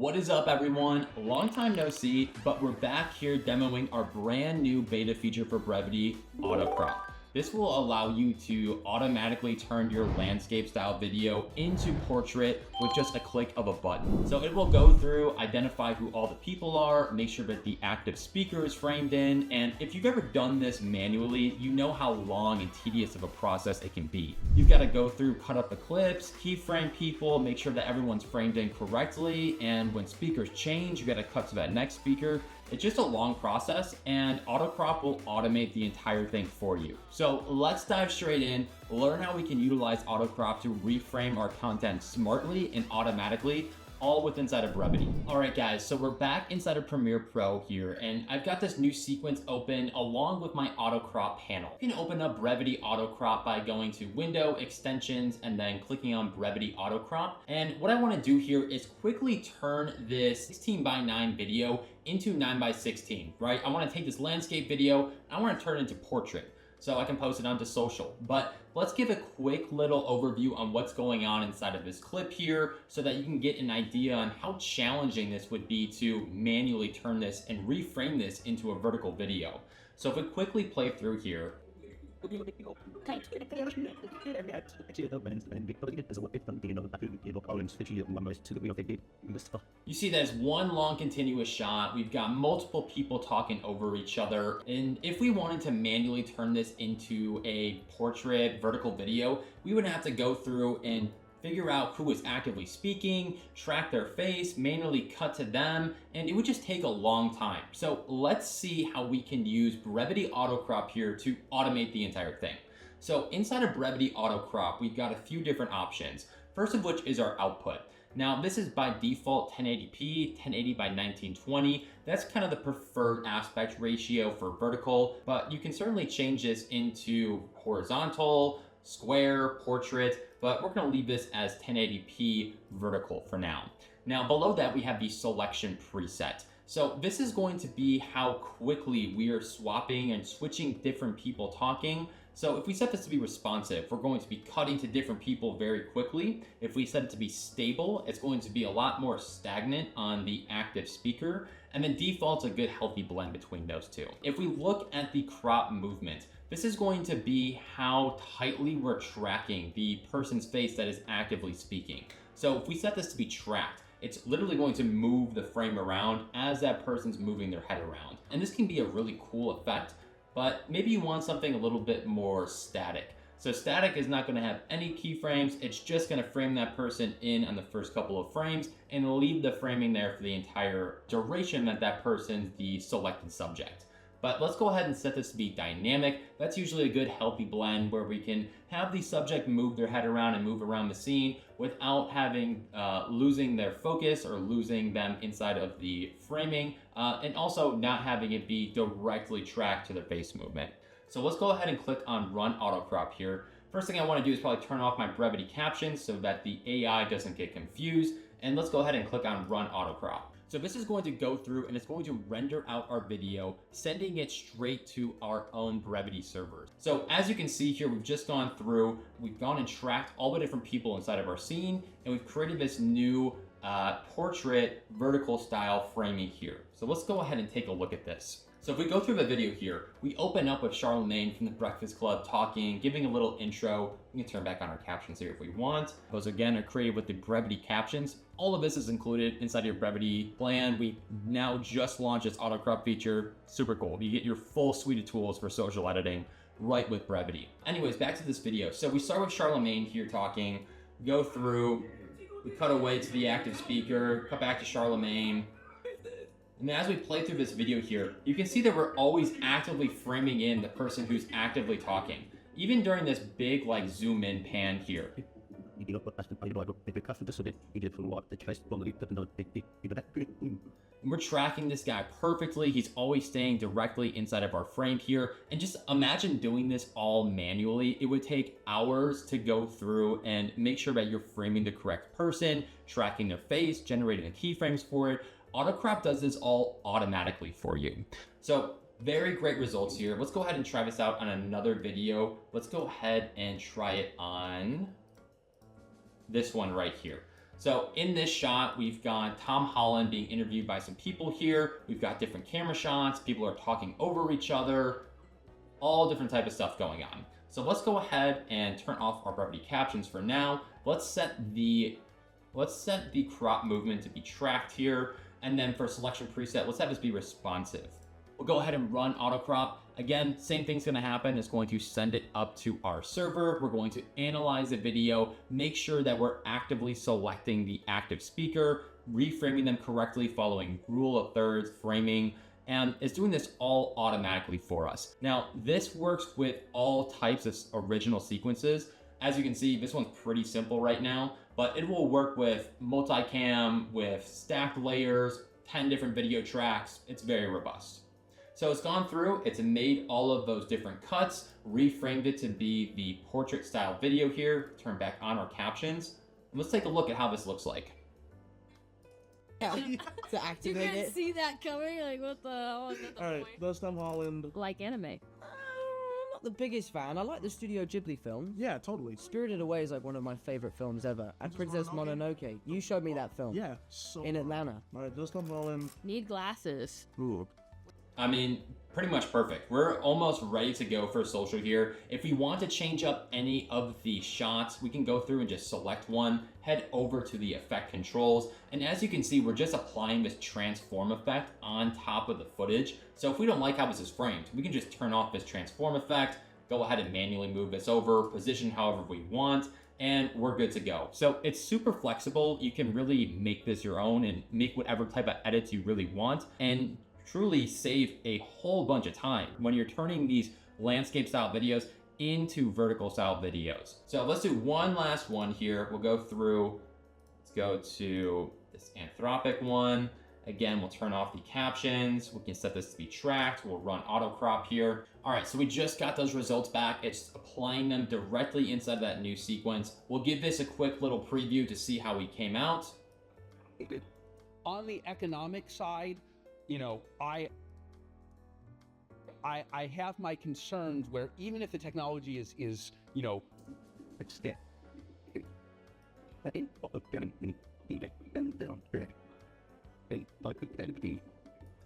What is up, everyone? Long time no see, but we're back here demoing our brand new beta feature for Brevidy AutoCrop. This will allow you to automatically turn your landscape style video into portrait with just a click of a button. So it will go through, identify who all the people are, make sure that the active speaker is framed in, and if you've ever done this manually, you know how long and tedious of a process it can be. You've got to go through, cut up the clips, keyframe people, make sure that everyone's framed in correctly, and when speakers change, you got to cut to that next speaker. It's just a long process, and AutoCrop will automate the entire thing for you. So let's dive straight in, learn how we can utilize AutoCrop to reframe our content smartly and automatically, all within inside of Brevidy. All right, guys, so we're back inside of Premiere Pro here, and I've got this new sequence open along with my AutoCrop panel. You can open up Brevidy AutoCrop by going to Window, Extensions, and then clicking on Brevidy AutoCrop. And what I want to do here is quickly turn this 16:9 video into 9:16, right? I want to take this landscape video, I want to turn it into portrait, so I can post it onto social. But let's give a quick little overview on what's going on inside of this clip here so that you can get an idea on how challenging this would be to manually turn this and reframe this into a vertical video. So if we quickly play through here, you see there's one long continuous shot. We've got multiple people talking over each other. And if we wanted to manually turn this into a portrait vertical video, we would have to go through and figure out who is actively speaking, track their face, manually cut to them, and it would just take a long time. So let's see how we can use Brevidy AutoCrop here to automate the entire thing. So inside of Brevidy AutoCrop, we've got a few different options. First of which is our output. Now this is by default 1080p, 1080 by 1920. That's kind of the preferred aspect ratio for vertical, but you can certainly change this into horizontal, square, portrait, but we're gonna leave this as 1080p vertical for now. Now below that we have the selection preset. So this is going to be how quickly we are swapping and switching different people talking. So if we set this to be responsive, we're going to be cutting to different people very quickly. If we set it to be stable, it's going to be a lot more stagnant on the active speaker. And then default's a good healthy blend between those two. If we look at the crop movement, this is going to be how tightly we're tracking the person's face that is actively speaking. So if we set this to be tracked, it's literally going to move the frame around as that person's moving their head around. And this can be a really cool effect, but maybe you want something a little bit more static. So static is not going to have any keyframes. It's just going to frame that person in on the first couple of frames and leave the framing there for the entire duration that that person's the selected subject. But let's go ahead and set this to be dynamic. That's usually a good healthy blend where we can have the subject move their head around and move around the scene without having losing their focus or losing them inside of the framing, and also not having it be directly tracked to their face movement. So let's go ahead and click on Run AutoCrop here. First thing I want to do is probably turn off my Brevidy captions so that the AI doesn't get confused. And let's go ahead and click on Run AutoCrop. So this is going to go through and it's going to render out our video, sending it straight to our own Brevidy servers. So as you can see here, we've just gone through, we've gone and tracked all the different people inside of our scene, and we've created this new portrait vertical style framing here. So let's go ahead and take a look at this. So if we go through the video here, we open up with Charlemagne from the Breakfast Club talking, giving a little intro. We can turn back on our captions here if we want. Those again are created with the Brevidy captions. All of this is included inside your Brevidy plan. We now just launched this AutoCrop feature. Super cool. You get your full suite of tools for social editing right with Brevidy. Anyways, back to this video. So we start with Charlemagne here talking, go through, we cut away to the active speaker, cut back to Charlemagne. And as we play through this video here, you can see that we're always actively framing in the person who's actively talking, even during this big like zoom in pan here. And we're tracking this guy perfectly. He's always staying directly inside of our frame here. And just imagine doing this all manually. It would take hours to go through and make sure that you're framing the correct person, tracking their face, generating the keyframes for it. AutoCrop does this all automatically for you. So very great results here. Let's go ahead and try this out on another video. Let's go ahead and try it on this one right here. So in this shot, we've got Tom Holland being interviewed by some people here. We've got different camera shots. People are talking over each other, all different type of stuff going on. So let's go ahead and turn off our Brevidy captions for now. Let's set the crop movement to be tracked here. And then for selection preset, let's have this be responsive. We'll go ahead and run AutoCrop. Again, same thing's gonna happen. It's going to send it up to our server. We're going to analyze the video, make sure that we're actively selecting the active speaker, reframing them correctly following rule of thirds, framing, and it's doing this all automatically for us. Now, this works with all types of original sequences. As you can see, this one's pretty simple right now, but it will work with multicam, with stacked layers, 10 different video tracks. It's very robust. So it's gone through, it's made all of those different cuts, reframed it to be the portrait style video here, turn back on our captions. And let's take a look at how this looks like. Yeah, to activate You it. can't see that coming? Like, what the hell is that the Alright, point? that's Tom Holland. Like anime. I'm not the biggest fan. I like the Studio Ghibli films. Yeah, totally. Spirited Away is like one of my favorite films ever. And Princess Mononoke? Mononoke. You showed me that film. Yeah, so In Atlanta. Alright, that's Tom Holland. Need glasses. Ooh. I mean, pretty much perfect. We're almost ready to go for social here. If we want to change up any of the shots, we can go through and just select one, head over to the effect controls. And as you can see, we're just applying this transform effect on top of the footage. So if we don't like how this is framed, we can just turn off this transform effect, go ahead and manually move this over, position however we want, and we're good to go. So it's super flexible. You can really make this your own and make whatever type of edits you really want, and truly save a whole bunch of time when you're turning these landscape style videos into vertical style videos. So let's do one last one here. We'll go through, let's go to this anthropic one. Again, we'll turn off the captions. We can set this to be tracked. We'll run AutoCrop here. All right, so we just got those results back. It's applying them directly inside that new sequence. We'll give this a quick little preview to see how we came out. On the economic side, you know, I have my concerns where even if the technology is you know,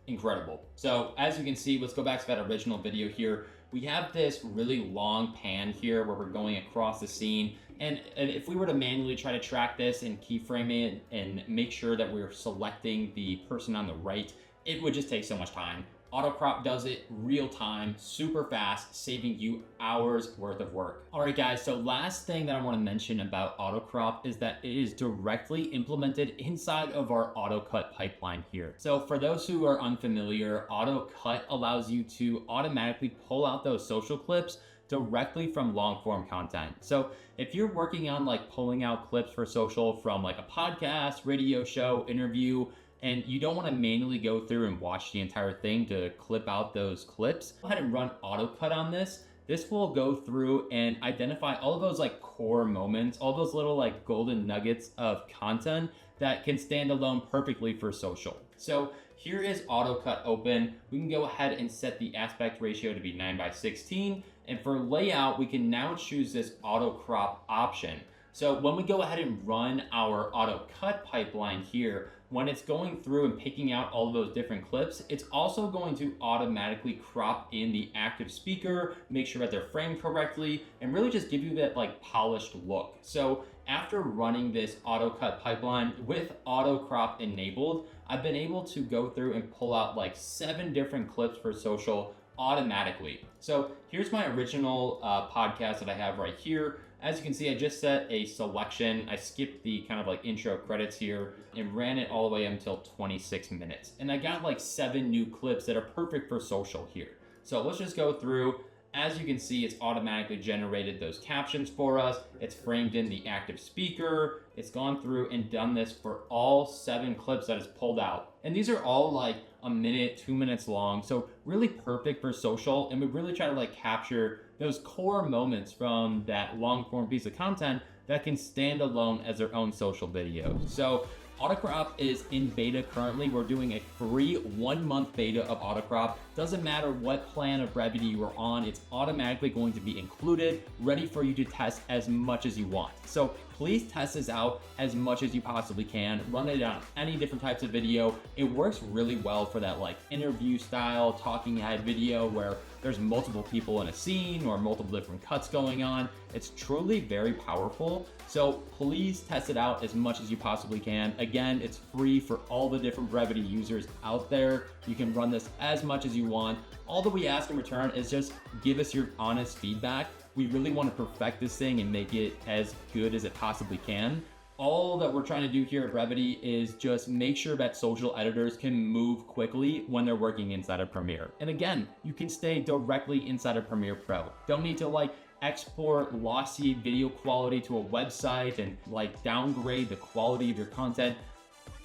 Incredible. So as you can see, let's go back to that original video here. We have this really long pan here where we're going across the scene. And if we were to manually try to track this and keyframe it and make sure that we're selecting the person on the right, it would just take so much time. AutoCrop does it real time, super fast, saving you hours worth of work. All right, guys, so last thing that I want to mention about AutoCrop is that it is directly implemented inside of our AutoCut pipeline here. So for those who are unfamiliar, AutoCut allows you to automatically pull out those social clips directly from long form content. So if you're working on like pulling out clips for social from like a podcast, radio show, interview, and you don't want to manually go through and watch the entire thing to clip out those clips, go ahead and run AutoCut on this. This will go through and identify all of those like core moments, all those little like golden nuggets of content that can stand alone perfectly for social. So here is AutoCut open. We can go ahead and set the aspect ratio to be 9:16. And for layout, we can now choose this AutoCrop option. So when we go ahead and run our AutoCut pipeline here, when it's going through and picking out all of those different clips, it's also going to automatically crop in the active speaker, make sure that they're framed correctly, and really just give you that like polished look. So after running this AutoCut pipeline with AutoCrop enabled, I've been able to go through and pull out like 7 different clips for social automatically. So here's my original podcast that I have right here. As you can see, I just set a selection. I skipped the kind of like intro credits here and ran it all the way until 26 minutes. And I got like 7 new clips that are perfect for social here. So let's just go through. As you can see, it's automatically generated those captions for us. It's framed in the active speaker. It's gone through and done this for all 7 clips that it's pulled out. And these are all like a minute, 2 minutes long. So really perfect for social. And we really try to like capture those core moments from that long form piece of content that can stand alone as their own social videos. So AutoCrop is in beta currently. We're doing a free 1-month beta of AutoCrop. Doesn't matter what plan of Brevidy you are on, it's automatically going to be included, ready for you to test as much as you want. So please test this out as much as you possibly can. Run it on any different types of video. It works really well for that like interview style, talking head video where there's multiple people in a scene or multiple different cuts going on. It's truly very powerful. So please test it out as much as you possibly can. Again, it's free for all the different Brevity users out there. You can run this as much as you want. All that we ask in return is just give us your honest feedback. We really want to perfect this thing and make it as good as it possibly can. All that we're trying to do here at Brevity is just make sure that social editors can move quickly when they're working inside of Premiere. And again, you can stay directly inside of Premiere Pro. Don't need to like export lossy video quality to a website and like downgrade the quality of your content.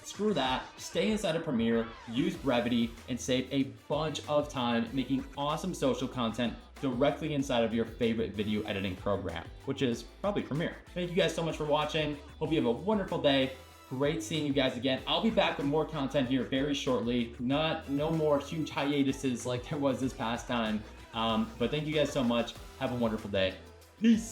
Screw that, stay inside of Premiere, use Brevity, and save a bunch of time making awesome social content directly inside of your favorite video editing program, which is probably Premiere. Thank you guys so much for watching. Hope you have a wonderful day. Great seeing you guys again. I'll be back with more content here very shortly. No more huge hiatuses like there was this past time. But thank you guys so much. Have a wonderful day. Peace.